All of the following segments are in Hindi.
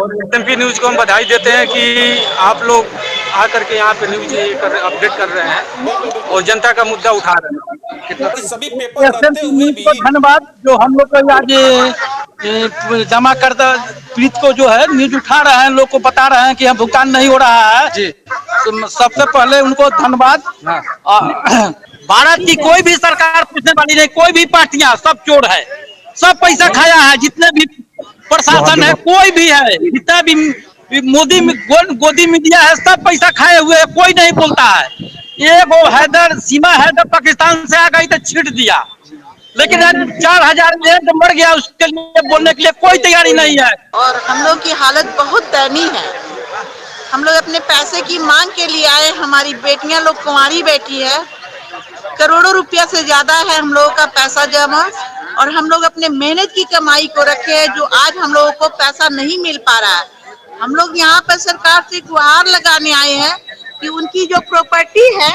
और एसएमपी न्यूज को हम बधाई देते हैं कि आप लोग आकर के यहाँ पे न्यूज अपडेट कर रहे हैं और जनता का मुद्दा उठा रहे हैं। कितना सभी पेपर रहते एसएमपी हुए न्यूज भी को धन्यवाद, जो हम लोग को आज जमा करता पीड़ित को जो है न्यूज उठा रहे हैं, लोग को बता रहे हैं कि हम भुगतान नहीं हो रहा है जी। तो सबसे पहले उनको धन्यवाद। भारत की कोई भी सरकार पूछने वाली नहीं, कोई भी पार्टियां सब चोर है, सब पैसा खाया है, जितने भी प्रशासन है कोई भी है, जितना भी मोदी गोदी मीडिया है, सब पैसा खाए हुए है, कोई नहीं बोलता है। ये वो हैदर सीमा हैदर पाकिस्तान से आ गई तो छीट दिया, लेकिन 4000 तो मर गया, उसके लिए बोलने के लिए कोई तैयारी नहीं है। और हम लोग की हालत बहुत दयनीय है। हम लोग अपने पैसे की मांग के लिए आए, हमारी बेटियां लोग कुंवारी बैठी है, करोड़ों रुपया से ज्यादा है हम लोगों का पैसा जमा, और हम लोग अपने मेहनत की कमाई को रखे हैं, जो आज हम लोगों को पैसा नहीं मिल पा रहा है। हम लोग यहाँ पर सरकार से गुहार लगाने आए हैं कि उनकी जो प्रॉपर्टी है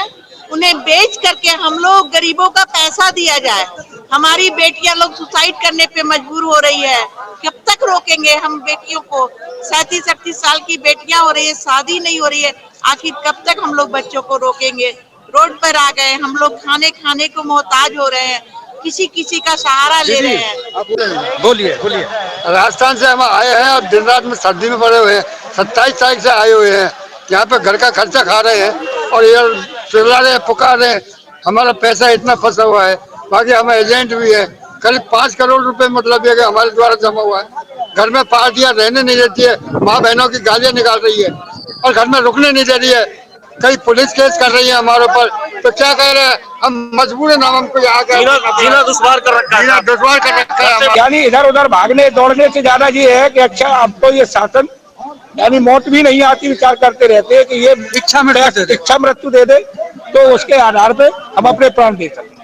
उन्हें बेच करके हम लोग गरीबों का पैसा दिया जाए। हमारी बेटियां लोग सुसाइड करने पे मजबूर हो रही है, कब तक रोकेंगे हम बेटियों को? 37-38 साल की बेटियां हो रही है, शादी नहीं हो रही है, आखिर कब तक हम लोग बच्चों को रोकेंगे? रोड पर आ गए, हम लोग खाने को मोहताज हो रहे हैं, किसी किसी का सहारा ले रहे हैं। बोलिए बोलिए। राजस्थान से हम आए हैं और दिन रात में सर्दी में पड़े हुए हैं। 27 तारीख से आए हुए हैं, यहाँ पे घर का खर्चा खा रहे हैं और ये चिल्ला रहे पुकार रहे, हमारा पैसा इतना फंसा हुआ है। बाकी हम एजेंट भी है, करीब 5 करोड़ रुपए मतलब ये कि हमारे द्वारा जमा हुआ है। घर में पार्टियां रहने नहीं देती है, माँ बहनों की गालियां निकाल रही है और घर में रुकने नहीं दे रही है, कई पुलिस केस कर रही है हमारे ऊपर। तो क्या कह रहे हैं, हम मजबूर है ना, हमको यहाँ जीना दुश्वार कर रखा है, दुश्वार कर रखा है। यानी इधर उधर भागने दौड़ने से ज्यादा ये है कि अच्छा आपको ये शासन यानी मौत भी नहीं आती, विचार करते रहते हैं कि ये इच्छा मृत्यु दे दे तो उसके आधार पे हम अपने प्राण दे सकते।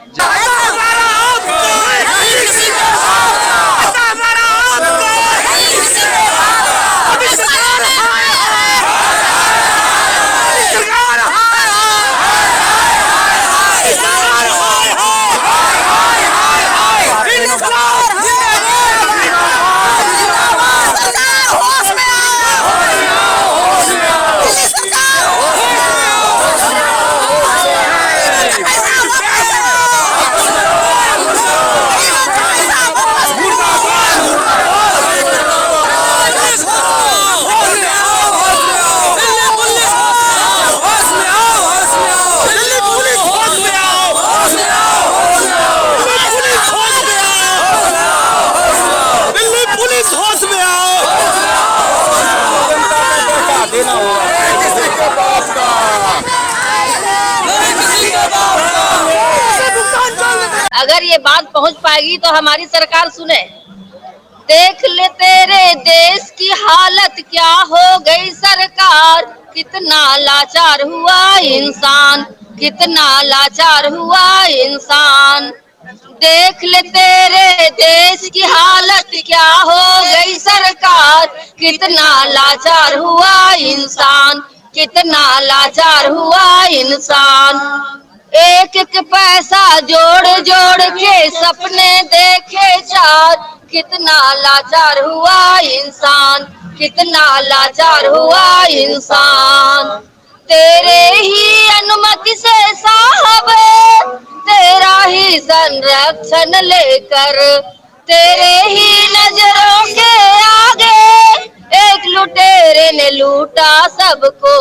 अगर ये बात पहुंच पाएगी तो हमारी सरकार सुने। देख ले तेरे देश की हालत क्या हो गई सरकार, कितना लाचार हुआ इंसान, कितना लाचार हुआ इंसान। देख ले तेरे देश की हालत क्या हो गई सरकार, कितना लाचार हुआ इंसान, कितना लाचार हुआ इंसान। एक एक पैसा जोड़ जोड़ के सपने देखे चार, कितना लाचार हुआ इंसान, कितना लाचार हुआ इंसान। तेरे ही अनुमति से साहब तेरा ही संरक्षण लेकर, तेरे ही नजरों के आगे एक लुटेरे ने लूटा सबको।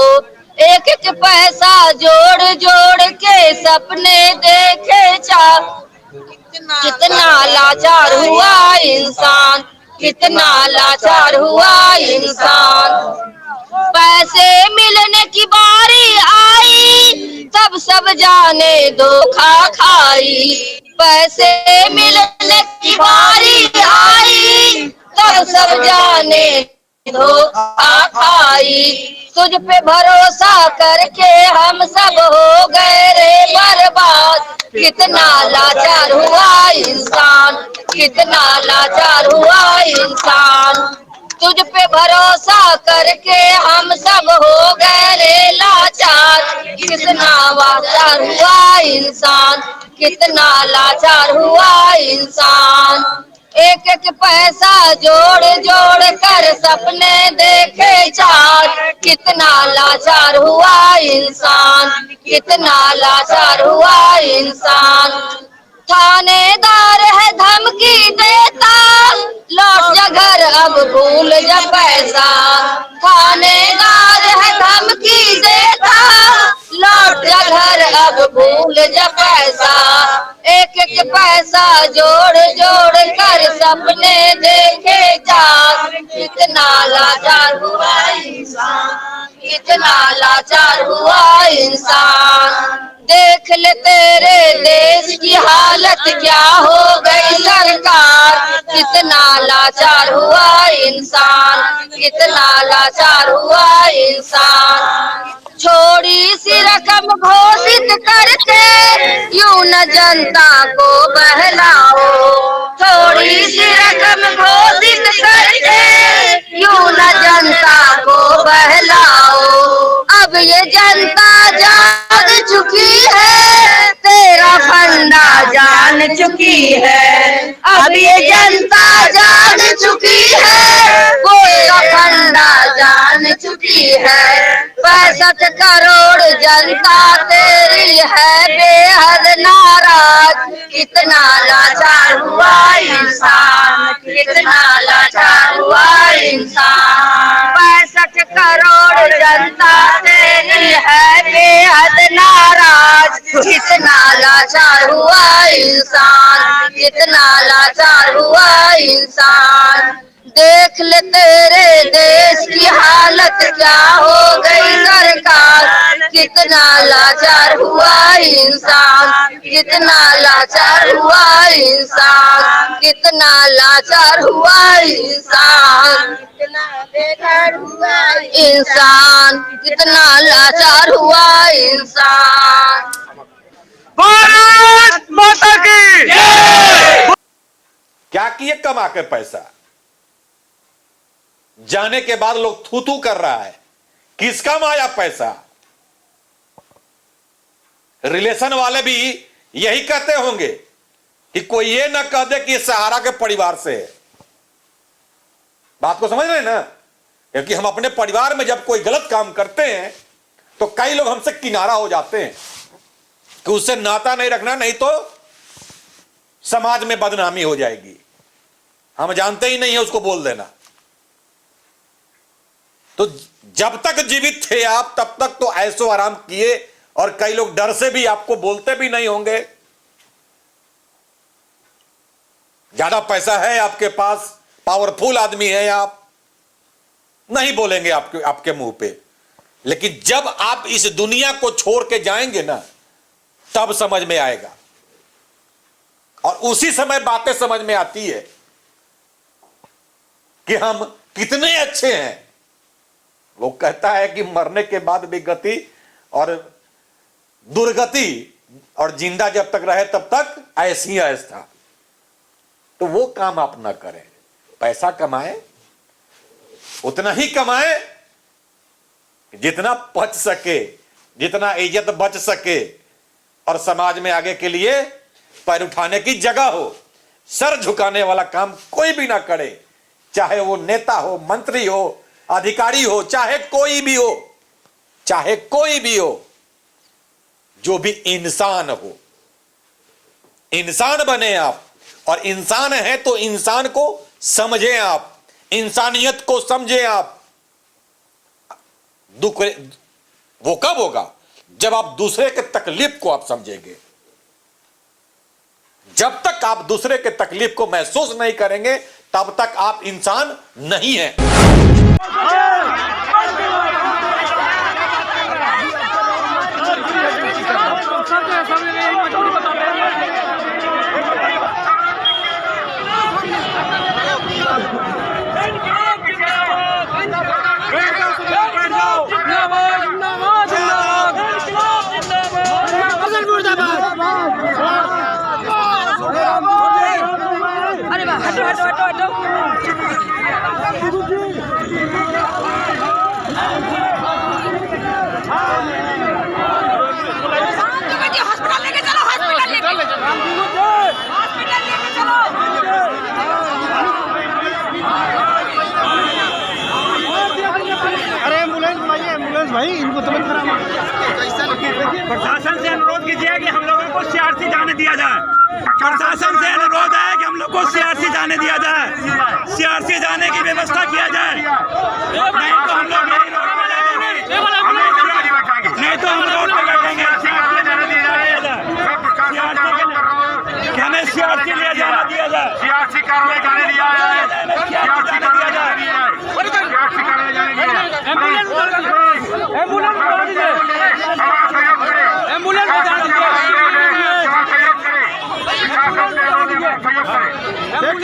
एक एक पैसा जोड़ जोड़ के सपने देखे चार, कितना लाचार हुआ इंसान, कितना लाचार हुआ इंसान। पैसे मिलने की बारी आई तब सब जाने धोखा खाई, पैसे मिलने की बारी आई तब सब जाने धोखा खाई। तुझ पे भरोसा करके हम सब हो गए रे बर्बाद, कितना लाचार हुआ इंसान, कितना लाचार हुआ इंसान। तुझ पे भरोसा करके हम सब हो गए रे लाचार, कितना लाचार हुआ इंसान, कितना लाचार हुआ इंसान। एक एक पैसा जोड़ जोड़ कर सपने दे लाचार हुआ इंसान, कितना लाचार हुआ इंसान। थानेदार है धमकी देता, लौट जा घर अब भूल जा पैसा। थानेदार है धमकी देता, लौट जा घर अब भूल जा पैसा। एक एक पैसा जोड़ जोड़ कर सपने देखे जा, कितना लाचार हुआ इंसान, कितना लाचार हुआ इंसान। देख ले तेरे देश की हालत क्या हो गई सरकार, कितना लाचार हुआ इंसान, कितना लाचार हुआ इंसान। छोड़ी सी रकम घोषित करके यूं न जनता को बहलाओ, थोड़ी सी रकम घोषित करके यूं न जनता को बहलाओ। अब ये जनता जान चुकी है, तेरा फंडा जान चुकी है। अब ये जनता जान चुकी है, तेरा फंडा जान चुकी है। 65 करोड़ जनता तेरी है बेहद नाराज, कितना लाचार हुआ इंसान, कितना लाचार हुआ इंसान। 65 करोड़ जनता तेरी है बेहद नाराज, कितना लाचार हुआ इंसान, कितना लाचार हुआ इंसान। देख ले तेरे देश की हालत क्या हो गई सरकार, कितना लाचार हुआ इंसान, कितना लाचार हुआ इंसान, कितना लाचार हुआ इंसान, कितना बेकार हुआ इंसान, कितना लाचार हुआ इंसान। भारत माता की जय। क्या किए कमा के पैसा, जाने के बाद लोग थू थू कर रहा है, किसका माया पैसा। रिलेशन वाले भी यही कहते होंगे कि कोई ये ना कह दे कि सहारा के परिवार से है। बात को समझ रहे हैं ना, क्योंकि हम अपने परिवार में जब कोई गलत काम करते हैं तो कई लोग हमसे किनारा हो जाते हैं कि उससे नाता नहीं रखना, नहीं तो समाज में बदनामी हो जाएगी। हम जानते ही नहीं है उसको बोल देना। तो जब तक जीवित थे आप तब तक तो ऐसो आराम किए, और कई लोग डर से भी आपको बोलते भी नहीं होंगे। ज्यादा पैसा है आपके पास, पावरफुल आदमी है आप, नहीं बोलेंगे आपके मुंह पे। लेकिन जब आप इस दुनिया को छोड़ के जाएंगे ना, तब समझ में आएगा, और उसी समय बातें समझ में आती है कि हम कितने अच्छे हैं। वो कहता है कि मरने के बाद भी गति और दुर्गति, और जिंदा जब तक रहे तब तक ऐसी ऐस था। तो वो काम आप ना करें। पैसा कमाए, उतना ही कमाए जितना बच सके, जितना इज्जत बच सके, और समाज में आगे के लिए पैर उठाने की जगह हो। सर झुकाने वाला काम कोई भी ना करे, चाहे वो नेता हो, मंत्री हो, अधिकारी हो, चाहे कोई भी हो, चाहे कोई भी हो, जो भी इंसान हो। इंसान बने आप, और इंसान है तो इंसान को समझें आप, इंसानियत को समझें आप। दुख वो कब होगा जब आप दूसरे के तकलीफ को आप समझेंगे। जब तक आप दूसरे के तकलीफ को महसूस नहीं करेंगे तब तक आप इंसान नहीं हैं। अरे वाह, हटो हटो हटो हटो। भाई इनको समझ प्रशासन से अनुरोध कीजिए कि हम लोगों को सीआरसी जाने दिया जाए। प्रशासन से अनुरोध है कि हम लोग को सीआरसी जाने दिया जाए, सीआरसी जाने की व्यवस्था किया जाए। नहीं तो हम लोग यही रोड पे बैठेंगे, नहीं तो हम रोड पे बैठेंगे। हमें सीआरसी लिया जाने दिया जाए, सीआरसी कार्रवाई जाने दिया जाए, सीआरसी जाने दिया जाए, सीआरसी कार्रवाई जाने दिया जाए। एम्बुलेंस बता दीजिए, एम्बुलेंस बता दीजिए,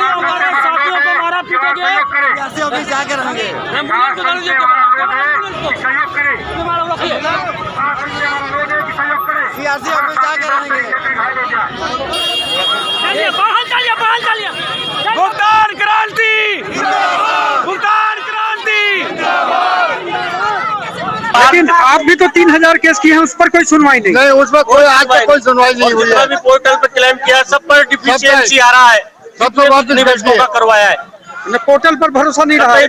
हमारे साथियों को मारा पीटा गया, कैसे अभी जाके रहेंगे। एम्बुलेंस बता दीजिए, सहयोग करें, सीआरसी अभी जाके रहेंगे। भुगतान क्रांति, भुगतान क्रांति। लेकिन आप भी तो 3000 केस किए हैं, उस पर कोई सुनवाई नहीं। उस पर कोई आज तक कोई सुनवाई नहीं हुई है। भी पोर्टल पर क्लेम किया, सब पर डिफिशियंसी आ रहा है, सब तो बात निवेशकों का करवाया है। पोर्टल पर भरोसा नहीं रहा है।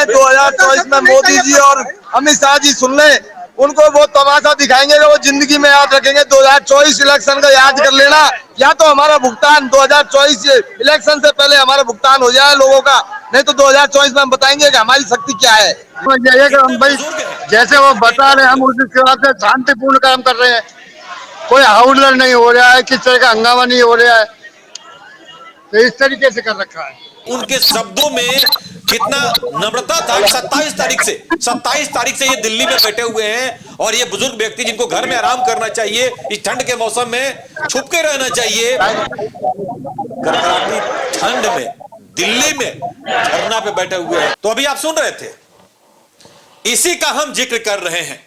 2024 में मोदी जी और अमित शाह जी सुन ले, उनको वो तमाशा दिखाएंगे जो वो जिंदगी में याद रखेंगे। 2024 इलेक्शन का याद कर लेना, या तो हमारा भुगतान 2024 इलेक्शन से पहले हमारा भुगतान हो जाए लोगों का, नहीं तो 2024 में हम बताएंगे कि हमारी शक्ति क्या है। हम भाई जैसे वो बता रहे हैं, हम उस हिसाब से शांतिपूर्ण काम कर रहे हैं। कोई हाउलर नहीं हो रहा है, किस तरह का हंगामा नहीं हो रहा है, तो इस तरीके से कर रखा है। उनके शब्दों में कितना नम्रता था। 27 तारीख से ये दिल्ली में बैठे हुए हैं और ये बुजुर्ग व्यक्ति जिनको घर में आराम करना चाहिए, इस ठंड के मौसम में छुप के रहना चाहिए, कड़कड़ाती ठंड में दिल्ली में धरना पे बैठे हुए हैं। तो अभी आप सुन रहे थे, इसी का हम जिक्र कर रहे हैं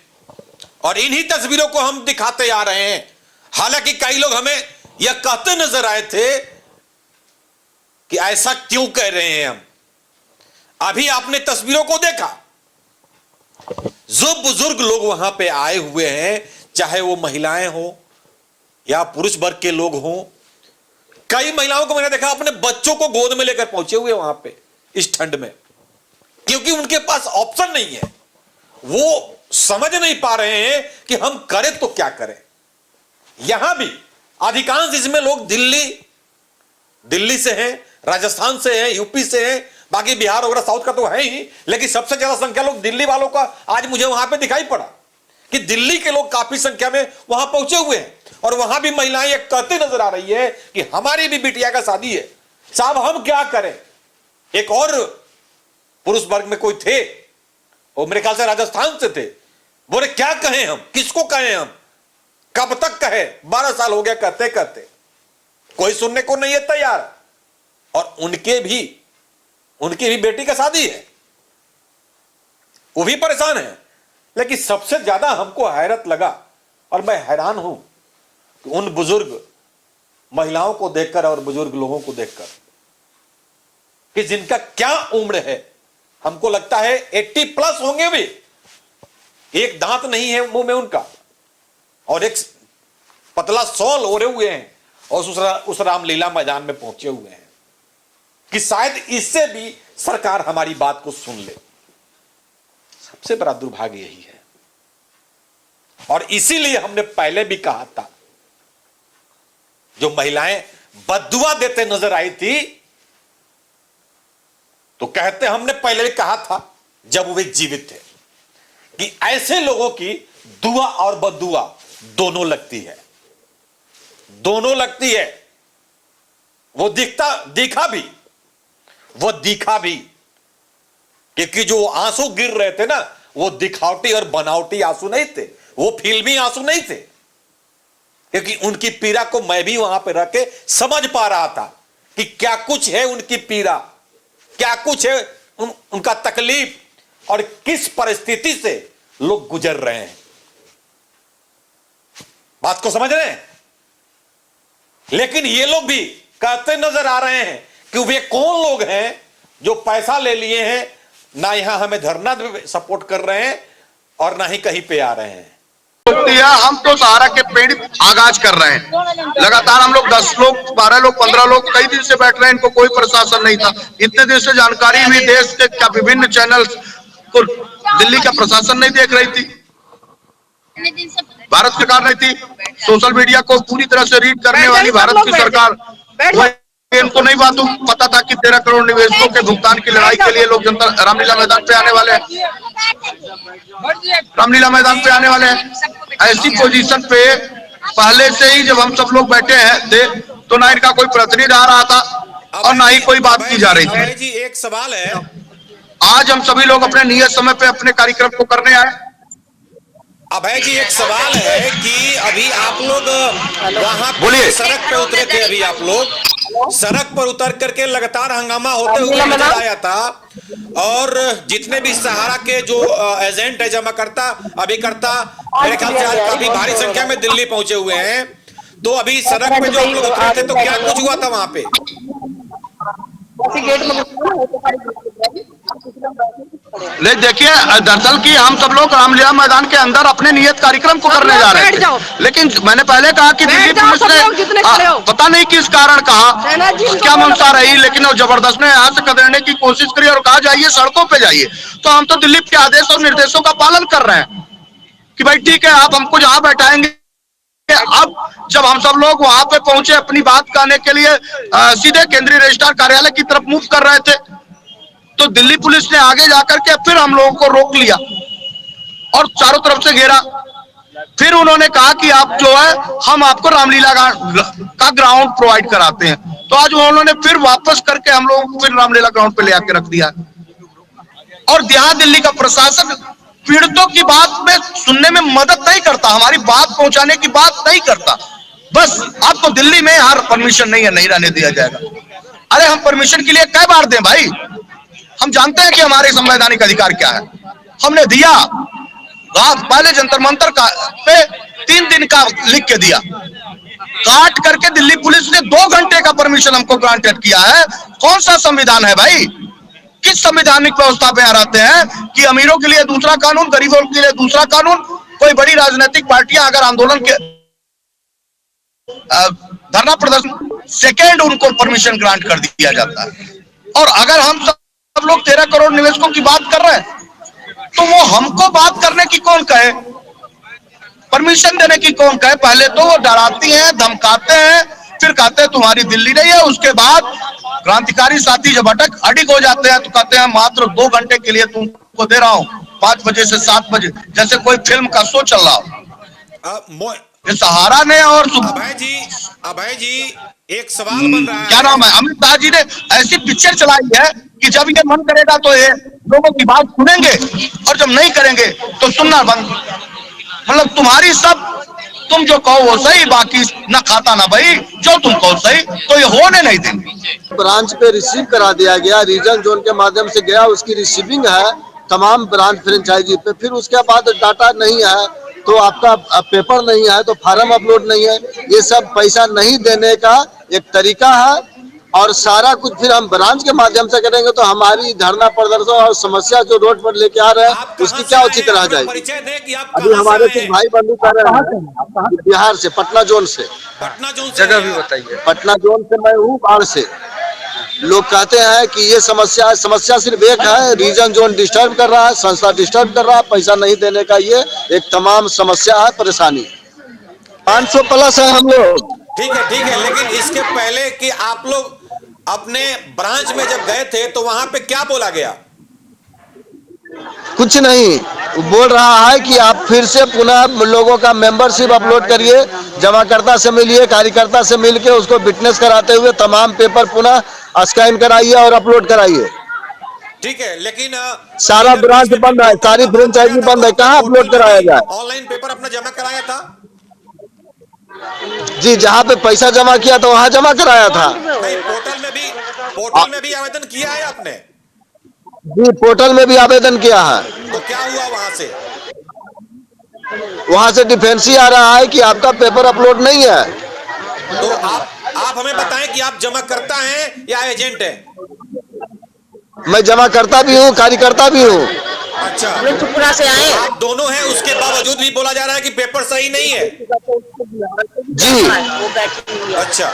और इन्हीं तस्वीरों को हम दिखाते आ रहे हैं। हालांकि कई लोग हमें यह कहते नजर आए थे कि ऐसा क्यों कह रहे हैं हम। अभी आपने तस्वीरों को देखा, जो बुजुर्ग लोग वहां पे आए हुए हैं, चाहे वो महिलाएं हो या पुरुष वर्ग के लोग हों, कई महिलाओं को मैंने देखा अपने बच्चों को गोद में लेकर पहुंचे हुए वहां पे इस ठंड में, क्योंकि उनके पास ऑप्शन नहीं है। वो समझ नहीं पा रहे हैं कि हम करें तो क्या करें। यहां भी अधिकांश इसमें लोग दिल्ली से हैं, राजस्थान से हैं, यूपी से हैं, बाकी बिहार वगैरह साउथ का तो है ही, लेकिन सबसे ज्यादा संख्या लोग दिल्ली वालों का आज मुझे वहां पे दिखाई पड़ा कि दिल्ली के लोग काफी संख्या में वहां पहुंचे हुए हैं। और वहां भी महिलाएं ये कहती नजर आ रही है कि हमारी भी बिटिया का शादी है, साहब हम क्या करें। एक और पुरुष वर्ग में कोई थे, वो मेरे ख्याल से राजस्थान से थे, बोले क्या कहें हम, किसको कहें हम, कब तक कहे, 12 साल हो गया कहते कहते, कोई सुनने को नहीं है तैयार। और उनके भी बेटी का शादी है, वो भी परेशान है। लेकिन सबसे ज्यादा हमको हैरत लगा और मैं हैरान हूं कि उन बुजुर्ग महिलाओं को देखकर और बुजुर्ग लोगों को देखकर कि जिनका क्या उम्र है, हमको लगता है 80 प्लस होंगे भी, एक दांत नहीं है मुंह में उनका और एक पतला सॉल ओढ़े हुए हैं और उस रामलीला मैदान में पहुंचे हुए हैं कि शायद इससे भी सरकार हमारी बात को सुन ले। सबसे बड़ा दुर्भाग्य यही है और इसीलिए हमने पहले भी कहा था, जो महिलाएं बद्दुआ देते नजर आई थी, तो कहते हमने पहले भी कहा था जब वे जीवित थे कि ऐसे लोगों की दुआ और बद्दुआ दोनों लगती है, दोनों लगती है। वो दिखा भी क्योंकि जो आंसू गिर रहे थे ना, वो दिखावटी और बनावटी आंसू नहीं थे, वो फिल्मी आंसू नहीं थे, क्योंकि उनकी पीड़ा को मैं भी वहां पे रख के समझ पा रहा था कि क्या कुछ है उनकी पीड़ा, क्या कुछ है उनका तकलीफ और किस परिस्थिति से लोग गुजर रहे हैं। बात को समझ रहे हैं। लेकिन ये लोग भी कहते नजर आ रहे हैं कि वे कौन लोग हैं जो पैसा ले लिए हैं, ना यहां हमें धरना सपोर्ट कर रहे हैं और ना ही कहीं पे आ रहे हैं। हम तो सहारा के पेड़ आगाज कर रहे हैं लगातार। हम लोग 10 लोग 12 लोग 15 लोग कई दिन से बैठ रहे हैं, इनको कोई प्रशासन नहीं था। इतने दिन से जानकारी हुई देश के विभिन्न चैनल उसको दिल्ली का प्रशासन नहीं देख रही थी, भारत सरकार नहीं थी। सोशल मीडिया को पूरी तरह से रीड करने वाली भारत की सरकार, इनको नहीं पता था कि 13 करोड़ निवेशकों के भुगतान की लड़ाई के लिए लोग जनता रामलीला मैदान पे आने वाले हैं, रामलीला मैदान पे आने वाले हैं। ऐसी पोजीशन पे पहले से ही जब हम सब लोग बैठे हैं थे तो ना इनका कोई प्रतिनिधि आ रहा था और ना ही कोई बात की जा रही थी। जी एक सवाल है, आज हम सभी लोग अपने नियत समय पे अपने कार्यक्रम को करने आए। अभय जी एक सवाल है कि अभी आप लोग वहां बोलिए। सड़क पे उतरे थे, अभी आप लोग सड़क पर उतर करके लगातार हंगामा होते हुए नजर आया था और जितने भी सहारा के जो एजेंट है, जमाकर्ता, अभिकर्ता, मेरे ख्याल से आज काफी भारी संख्या में दिल्ली पहुंचे हुए हैं। तो अभी सड़क पे जो आप लोग उतरे थे तो क्या कुछ हुआ था वहां पे? ले देखिए, दरअसल कि हम सब लोग रामलीला मैदान के अंदर अपने नियत कार्यक्रम को करने जा रहे थे, लेकिन मैंने पहले कहा कि दिल्ली पुलिस ने पता नहीं किस कारण कहा, क्या मंशा रही, लेकिन वो जबरदस्त ने यहाँ से कतरने की कोशिश करी और कहा जाइए सड़कों पे जाइए। तो हम तो दिल्ली के आदेश और निर्देशों का पालन कर रहे हैं कि भाई ठीक है, आप हमको जहाँ बैठाएंगे। अब जब हम सब लोग वहां पे पहुंचे अपनी बात कहने के लिए, सीधे केंद्रीय रजिस्ट्रार कार्यालय की तरफ मूव कर रहे थे तो दिल्ली पुलिस ने आगे जाकर के फिर हम लोगों को रोक लिया और चारों तरफ से घेरा। फिर उन्होंने कहा कि आप जो है हम आपको रामलीला का ग्राउंड प्रोवाइड कराते हैं। तो आज उन्होंने फिर वापस करके हम लोगों को फिर रामलीला ग्राउंड पे ले आके रख दिया। और यहाँ दिल्ली का प्रशासन पीड़ितों की बात में सुनने में मदद नहीं करता, हमारी बात पहुंचाने की बात नहीं करता। बस आपको दिल्ली में यार परमिशन नहीं है, नहीं रहने दिया जाएगा। अरे हम परमिशन के लिए कई बार दें भाई, हम जानते हैं कि हमारे संवैधानिक अधिकार क्या है। हमने दिया, पहले जंतर मंतर का पे 3 दिन का लिख के दिया, काट करके दिल्ली पुलिस ने 2 घंटे का परमिशन हमको ग्रांटेड किया है। कौन सा संविधान है भाई? किस संवैधानिक व्यवस्था पे रहते हैं कि अमीरों के लिए दूसरा कानून, गरीबों के लिए दूसरा कानून। कोई बड़ी राजनीतिक पार्टियां अगर आंदोलन के धरना प्रदर्शन सेकेंड उनको परमिशन ग्रांट कर दिया जाता है। और अगर हम सब लोग 13 करोड़ निवेशकों की बात कर रहे हैं तो वो हमको बात करने की कौन कहे, परमिशन देने की कौन कहे? पहले तो वो डराती हैं, धमकाते हैं, फिर कहते हैं तुम्हारी दिल्ली नहीं है। उसके बाद क्रांतिकारी साथी जब अडिग हो जाते हैं तो कहते हैं मात्र 2 घंटे के लिए तुमको दे रहा हूं, 5 बजे से 7 बजे, जैसे कोई फिल्म का शो चल रहा हो। ये सहारा ने और अभय जी एक सवाल बन रहा है, क्या नाम है, अमित शाह जी ने ऐसी पिक्चर चलाई है कि जब ये मन करेगा तो ये लोगों की बात सुनेंगे और जब नहीं करेंगे तो सुनना बंद। मतलब तुम्हारी सब, तुम जो कहो वो सही, बाकी ना खाता ना भाई, जो तुम कहो सही, तो ये होने नहीं देंगे। ब्रांच पे रिसीव करा दिया गया, रीजन जोन के माध्यम से गया, उसकी रिसीविंग है तमाम ब्रांच फ्रेंचाइजी पे। फिर उसके बाद डाटा नहीं है तो आपका पेपर नहीं है तो फार्म अपलोड नहीं है। ये सब पैसा नहीं देने का एक तरीका है और सारा कुछ फिर हम ब्रांच के माध्यम से करेंगे तो हमारी धरना प्रदर्शन और समस्या जो रोड पर लेके आ रहे हैं उसकी क्या उचित रह जाएगी। अभी हमारे कुछ भाई बंधु कर रहे हैं बिहार से, पटना जोन से। जगह भी बताइए। पटना जोन से मैं हूँ, बाढ़ से। लोग कहते हैं कि ये समस्या है, समस्या सिर्फ एक है, रीजन जोन डिस्टर्ब कर रहा है, संस्था डिस्टर्ब कर रहा है, पैसा नहीं देने का ये एक तमाम समस्या है, परेशानी। 500 प्लस है हम लोग। ठीक है, लेकिन इसके पहले कि आप लोग अपने ब्रांच में जब गए थे तो वहां पे क्या बोला गया? कुछ नहीं, बोल रहा है कि आप फिर से पुनः लोगों का मेंबरशिप अपलोड करिए, जमाकर्ता से मिलिए, कार्यकर्ता से मिलके उसको फिटनेस कराते हुए तमाम पेपर पुनः स्कैन कराइए और अपलोड कराइए। ठीक है, लेकिन सारा ब्रांच बंद है, सारी फ्रेंचाइजी बंद है, कहाँ अपलोड कराया जाए? ऑनलाइन पेपर अपना जमा कराया था जी, जहाँ पे पैसा जमा किया था वहाँ जमा कराया था। नहीं, पोर्टल में भी आवेदन किया है आपने? जी, पोर्टल में भी आवेदन किया है। तो क्या हुआ वहां से? वहां से डिफेंस ही आ रहा है कि आपका पेपर अपलोड नहीं है। तो आप हमें बताएं कि आप जमा करता हैं या एजेंट हैं? मैं जमा करता भी हूँ, कार्यकर्ता भी हूँ। अच्छा, त्रिपुरा से आए, आप दोनों हैं, उसके बावजूद भी बोला जा रहा है कि पेपर सही नहीं है। जी, अच्छा,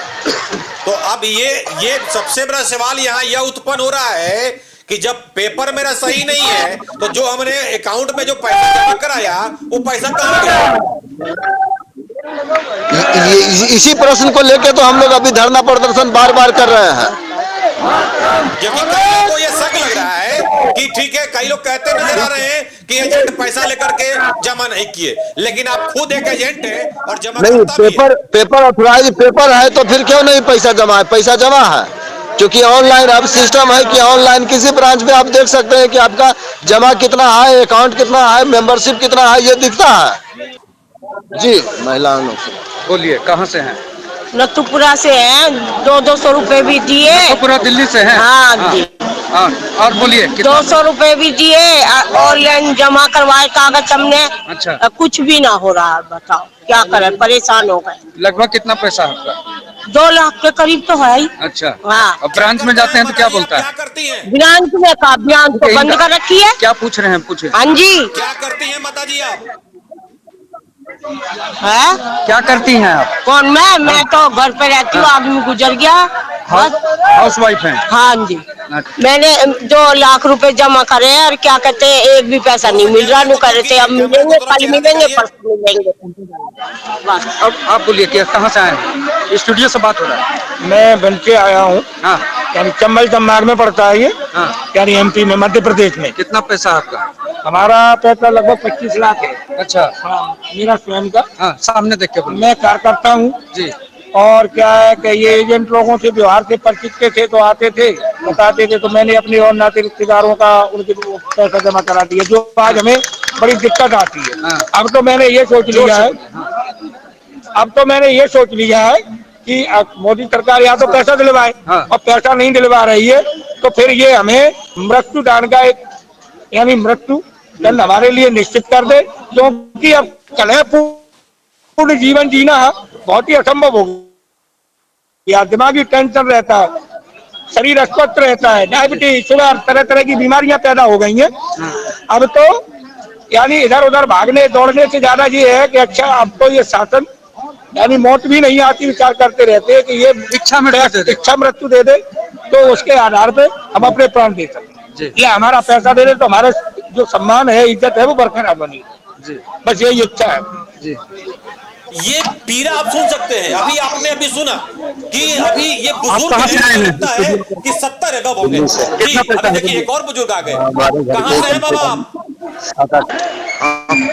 तो अब ये सबसे बड़ा सवाल यहाँ यह उत्पन्न हो रहा है कि जब पेपर मेरा सही नहीं है तो जो हमने अकाउंट में जो पैसा जमा कराया वो पैसा कहाँ गया? इसी प्रश्न को लेकर तो हम लोग अभी धरना प्रदर्शन बार बार कर रहे हैं। क्योंकि कई लोगों को ये शक लग रहा है कि ठीक है, कई लोग कहते नजर आ रहे हैं कि एजेंट पैसा लेकर के जमा नहीं किए, लेकिन आप खुद एक एजेंट है और जमा नहीं, करता भी है। पेपर ऑथराइज पेपर है तो फिर क्यों नहीं पैसा जमा है? पैसा जमा है, क्योंकि ऑनलाइन अब सिस्टम है कि ऑनलाइन किसी ब्रांच में आप देख सकते हैं कि आपका जमा कितना है, अकाउंट कितना है, मेंबरशिप कितना है, ये दिखता है। जी, महिलाओं से बोलिए, कहाँ से हैं? नथुपुरा से हैं, 200 रुपए भी दिए। पूरा दिल्ली से हैं? हाँ जी। हाँ, और बोलिए 200 रुपए भी दिए, ऑनलाइन जमा करवाए कागज हमने। अच्छा, कुछ भी ना हो रहा है, बताओ क्या करें, परेशान हो गए। लगभग कितना पैसा है आपका? 2 लाख के करीब तो है ही। अच्छा, हाँ। अब ब्रांच में जाते हैं तो क्या बोलता है? क्या करती हैं? ब्रांच में का ब्रांच तो बंद कर रखी है। क्या पूछ रहे हैं? पूछे। हाँ जी। क्या करती हैं माता जी आप? है? क्या करती हैं आप? कौन? मैं तो घर पे रहती हूँ, आदमी गुजर गया। हाउस वाइफ हैं? हाँ जी। मैंने 2 लाख रुपए जमा करे हैं और क्या कहते हैं, एक भी पैसा नहीं मिल रहा। नहीं करे थे, अब मिलेंगे, कल मिलेंगे, परसों मिलेंगे। बस। अब आप बोलिए कि कहाँ से आए हैं? स्टूडियो से बात हो रहा है। मैं बन के आया हूँ, हाँ, यानी चंबल चंबार में पड़ता है ये, हाँ। यानी MP में, मध्य प्रदेश में। कितना पैसा है आपका? हमारा पैसा लगभग 25 लाख है। अच्छा, हाँ, मेरा स्वयं का। हाँ, सामने देख के बोलिए। मैं कार्य करता हूँ जी। और क्या है कि ये एजेंट लोगों से व्यवहार से परिचित के थे, तो आते थे, बताते थे, तो मैंने अपने और नाते रिश्तेदारों का उनके पैसा जमा करा दिया, जो आज हमें बड़ी दिक्कत आती है। हाँ। अब तो मैंने ये सोच लिया है कि अब मोदी सरकार या तो पैसा दिलवाए, हाँ। और पैसा नहीं दिलवा रही है तो फिर ये हमें मृत्यु दान का एक, यानी मृत्यु दंड हमारे लिए निश्चित कर दे, क्योंकि अब कलह पूर्ण जीवन जीना बहुत ही असंभव हो गया। दिमागी टेंशन रहता है, शरीर अस्वस्थ रहता है, डायबिटीज, शुगर, तरह तरह की बीमारियां पैदा हो गई हैं। अब तो यानी इधर उधर भागने दौड़ने से ज्यादा ये है कि अच्छा, अब तो ये शासन यानी मौत भी नहीं आती, विचार करते रहते हैं कि ये इच्छा मृत्यु दे दे तो उसके आधार पे हम अपने प्राण दे सकते, या हमारा पैसा दे दे तो हमारा जो सम्मान है, इज्जत है, वो बरकरार बनी। बस यही इच्छा है जी। ये पीड़ा आप सुन सकते हैं। अभी आपने अभी सुना कि अभी ये बुजुर्ग लगता है कि 70 कब होंगे। जी, अभी देखिए एक और बुजुर्ग आ गए। कहाँ से हैं बाबा आप?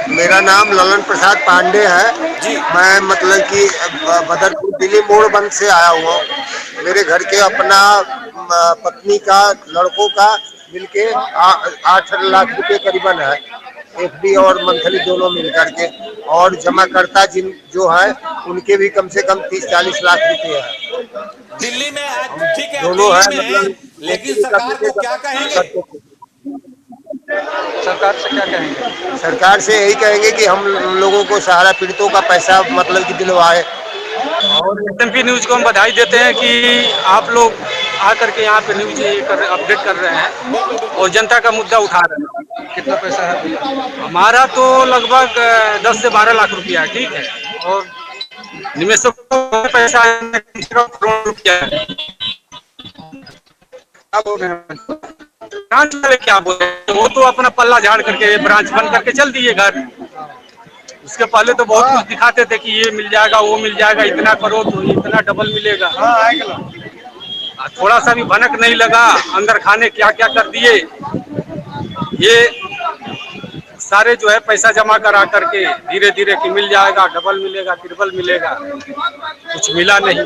मेरा नाम ललन प्रसाद पांडे है जी। मैं मतलब कि बदरपुर दिल्ली मोड़ बंद से आया हुआ हूँ। मेरे घर के अपना पत्नी का, लड़कों का मिलके 8 लाख रुपए करीबन है, FD और मंथली दोनों मिलकर के, और जमाकर्ता जिन जो है उनके भी कम से कम 30-40 लाख रुपए है। दिल्ली में ठीक है, दोनों है, दिल्ली में है, लेकिन सरकार को क्या कहेंगे? सरकार से क्या कहेंगे? सरकार से यही कहेंगे कि हम लोगों को सहारा पीड़ितों का पैसा मतलब कि दिलवाए। और SMP न्यूज को हम बधाई देते हैं कि आप लोग आकर के यहाँ पे न्यूज अपडेट कर रहे हैं और जनता का मुद्दा उठा रहे हैं। कितना पैसा है? हमारा तो लगभग 10 से 12 लाख रुपया है, ठीक है, और निवेशकों को पैसा करोड़ रुपया है। ब्रांच वाले क्या बोले, वो तो अपना पल्ला झाड़ करके ब्रांच बंद करके चल दिए घर। उसके पहले तो बहुत कुछ दिखाते थे कि ये मिल जाएगा, वो मिल जाएगा, इतना करो तो इतना डबल मिलेगा। थोड़ा सा भी भनक नहीं लगा, अंदर खाने क्या क्या कर दिए। ये सारे जो है पैसा जमा करा करके धीरे धीरे कि मिल जाएगा, डबल मिलेगा, ट्रिपल मिलेगा, कुछ मिला नहीं।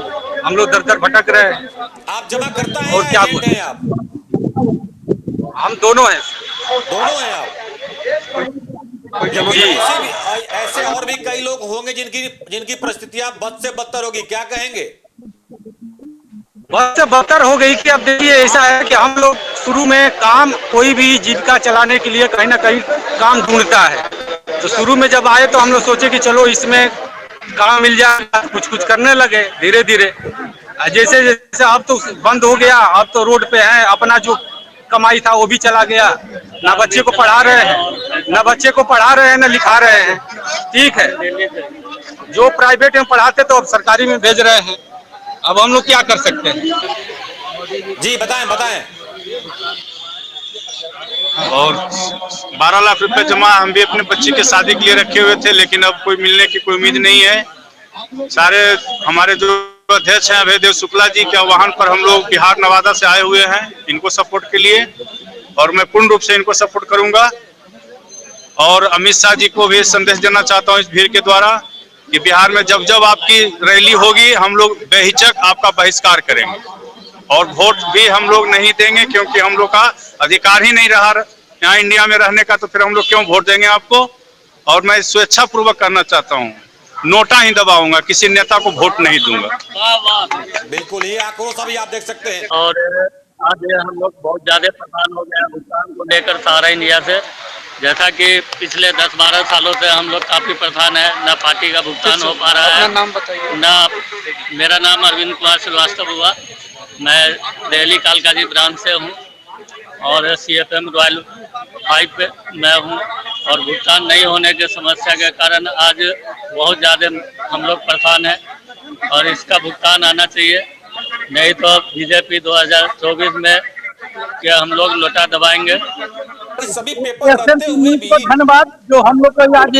हम लोग दर दर भटक रहे हैं। आप जमा करता है और क्या बोलते हैं आप? हम दोनों हैं। दोनों हैं आप? जी। ऐसे और भी कई लोग होंगे जिनकी परिस्थितियां बद से बदतर होगी, क्या कहेंगे? बद से बदतर हो गई कि अब देखिए ऐसा है कि हम लोग शुरू में काम, कोई भी जीविका चलाने के लिए कहीं ना कहीं काम ढूंढता है। तो शुरू में जब आए तो हम लोग सोचे कि चलो इसमें काम मिल जाएगा, कुछ कुछ करने लगे धीरे धीरे। जैसे जैसे अब तो बंद हो गया, अब तो रोड पे है, अपना जो कमाई था वो भी चला गया। ना बच्चे को पढ़ा रहे हैं, ना लिखा रहे हैं, ठीक है। जो प्राइवेट में पढ़ाते तो अब सरकारी में भेज रहे हैं। अब हम लोग क्या कर सकते हैं? जी बताएं। और 12 लाख रुपए जमा हम भी अपने बच्चे के शादी के लिए रखे हुए थे, लेकिन अब कोई मिलने की कोई उम्मीद नहीं है। सारे हमारे जो अध्यक्ष हैं अभय देव शुक्ला जी के आह्वान पर हम लोग बिहार नवादा से आए हुए हैं इनको सपोर्ट के लिए, और मैं पूर्ण रूप से इनको सपोर्ट करूंगा। और अमित शाह जी को भी संदेश देना चाहता हूं इस भीड़ के द्वारा कि बिहार में जब जब आपकी रैली होगी हम लोग बेहिचक आपका बहिष्कार करेंगे, और वोट भी हम लोग नहीं देंगे, क्योंकि हम लोग का अधिकार ही नहीं रहा यहाँ इंडिया में रहने का, तो फिर हम लोग क्यों वोट देंगे आपको। और मैं स्वेच्छा पूर्वक करना चाहता हूँ, नोटा ही दबाऊंगा, किसी नेता को वोट नहीं दूंगा। बिल्कुल ये आक्रोश अभी आप देख सकते हैं। और आज हम लोग बहुत ज्यादा परेशान हो गए हैं भुगतान को लेकर सारा इंडिया से। जैसा कि पिछले 10-12 सालों से हम लोग काफी परेशान है, ना पार्टी का भुगतान हो पा रहा है। नाम बताइए। ना, मेरा नाम अरविंद कुमार श्रीवास्तव हुआ, मैं दिल्ली कालकाजी ब्रांच से हूँ और CFM रॉयल 5 पे मैं हूँ। और भुगतान नहीं होने की समस्या के कारण आज बहुत ज़्यादा हम लोग परेशान हैं और इसका भुगतान आना चाहिए, नहीं तो बीजेपी 2024 में क्या हम लोग लोटा दबाएंगे। सभी पेपर रखते हुए भी धन्यवाद जो हम लोग को आज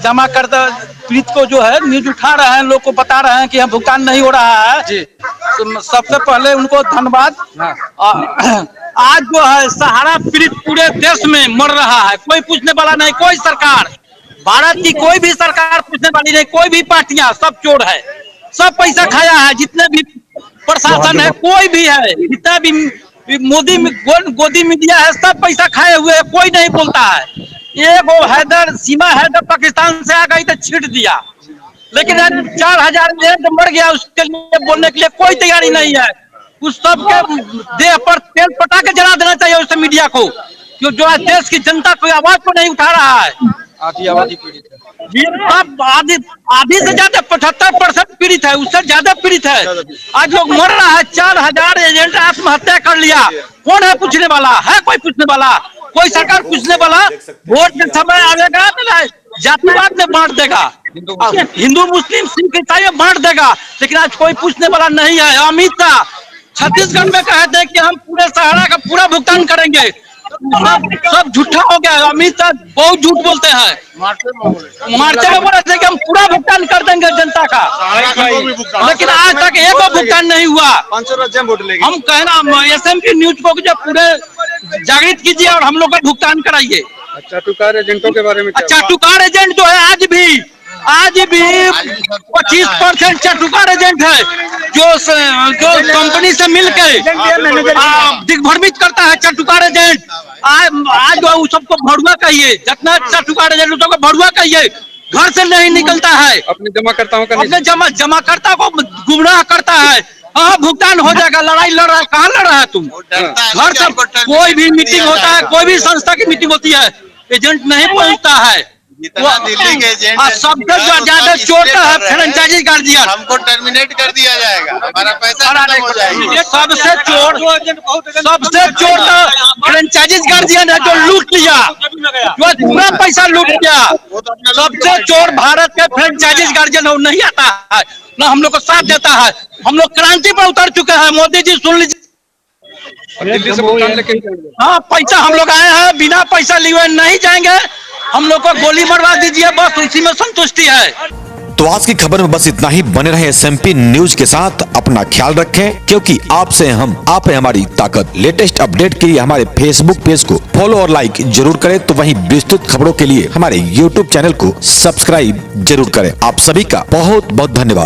जमा करता पीड़ित को जो है न्यूज उठा रहे हैं, लोग को बता रहे हैं कि हम भुगतान नहीं हो रहा है जी। तो सबसे पहले उनको धन्यवाद। आज जो है सहारा पीड़ित पूरे देश में मर रहा है, कोई पूछने वाला नहीं, कोई सरकार भारत की कोई भी सरकार पूछने वाली नहीं, कोई भी पार्टियां, सब चोर है, सब पैसा खाया है, जितने भी प्रशासन है कोई भी है, जितना भी मोदी गोदी मीडिया है, सब पैसा खाए हुए है, कोई नहीं बोलता है। ये वो हैदर सीमा हैदर पाकिस्तान से आ गई तो छीट दिया, लेकिन 4000 एजेंट मर गया, उसके लिए बोलने के लिए कोई तैयारी नहीं है। उस सब के देह पर तेल पटा के जला देना चाहिए उस मीडिया को, जो देश की जनता कोई आवाज को नहीं उठा रहा है। आधी पीड़ित है, आधी से ज्यादा 75% पीड़ित है, उससे ज्यादा पीड़ित है। आज लोग मर रहा है, 4000 एजेंट आत्महत्या कर लिया, कौन है पूछने वाला? है कोई पूछने वाला? कोई सरकार पूछने वाला? वोट के समय आएगा जातिवाद में बांट देगा, हिंदू मुस्लिम सिख ईसाई में बांट देगा, लेकिन आज कोई पूछने वाला नहीं है। अमित शाह छत्तीसगढ़ में कहे थे कि हम पूरे सहारा का पूरा भुगतान करेंगे, सब झूठा हो गया। अमित शाह बहुत झूठ बोलते हैं, मारते में बोले थे कि हम पूरा भुगतान कर देंगे जनता का, लेकिन आज तक एक भुगतान नहीं हुआ। हम कहना SMP न्यूज को जब पूरे जागृत कीजिए और हम लोग का भुगतान कराइए। चाटुकार एजेंटों के बारे में चाटुकार एजेंट जो है आज भी 25% चाटुकार एजेंट है, जो कंपनी से मिलकर दिग्भ्रमित करता है। चाटुकार एजेंट आज सबको भड़ुआ कहिए, जितना चाटुकार एजेंट उसको भड़ुआ कहिए, घर से नहीं निकलता है, अपने जमाकर्ता को गुमराह करता है। हाँ भुगतान हो जाएगा, लड़ाई लड़ रहा है, कहाँ लड़ रहा है तुम? घर से कोई भी मीटिंग होता है, कोई भी संस्था की मीटिंग होती है, एजेंट नहीं पहुँचता है। दिल्ली के एजेंट सबसे ज्यादा चोर है फ्रेंचाइजी गार्जियन, हमको टर्मिनेट कर दिया जाएगा, हमारा पैसा खत्म हो जाएगा। सबसे चोर फ्रेंचाइजी गार्जियन है, जो लूट लिया, जो पूरा पैसा लूट लिया। सबसे चोर भारत के फ्रेंचाइजी गार्जियन है, वो नहीं आता है, ना हम लोग को साथ देता है। हम लोग क्रांति पर उतर चुके हैं, मोदी जी सुन लीजिए। दिल्ली से भुगतान लेके हाँ पैसा हम लोग आए हैं, बिना पैसा लिए नहीं जाएंगे, हम लोग को गोली मरवा दीजिए, बस उसी में संतुष्टि है। तो आज की खबर में बस इतना ही। बने रहे SMP न्यूज के साथ, अपना ख्याल रखें, क्योंकि आपसे हम, आप है हमारी ताकत। लेटेस्ट अपडेट के लिए हमारे Facebook पेज को फॉलो और लाइक जरूर करें, तो वहीं विस्तृत खबरों के लिए हमारे YouTube चैनल को सब्सक्राइब जरूर करें। आप सभी का बहुत बहुत धन्यवाद।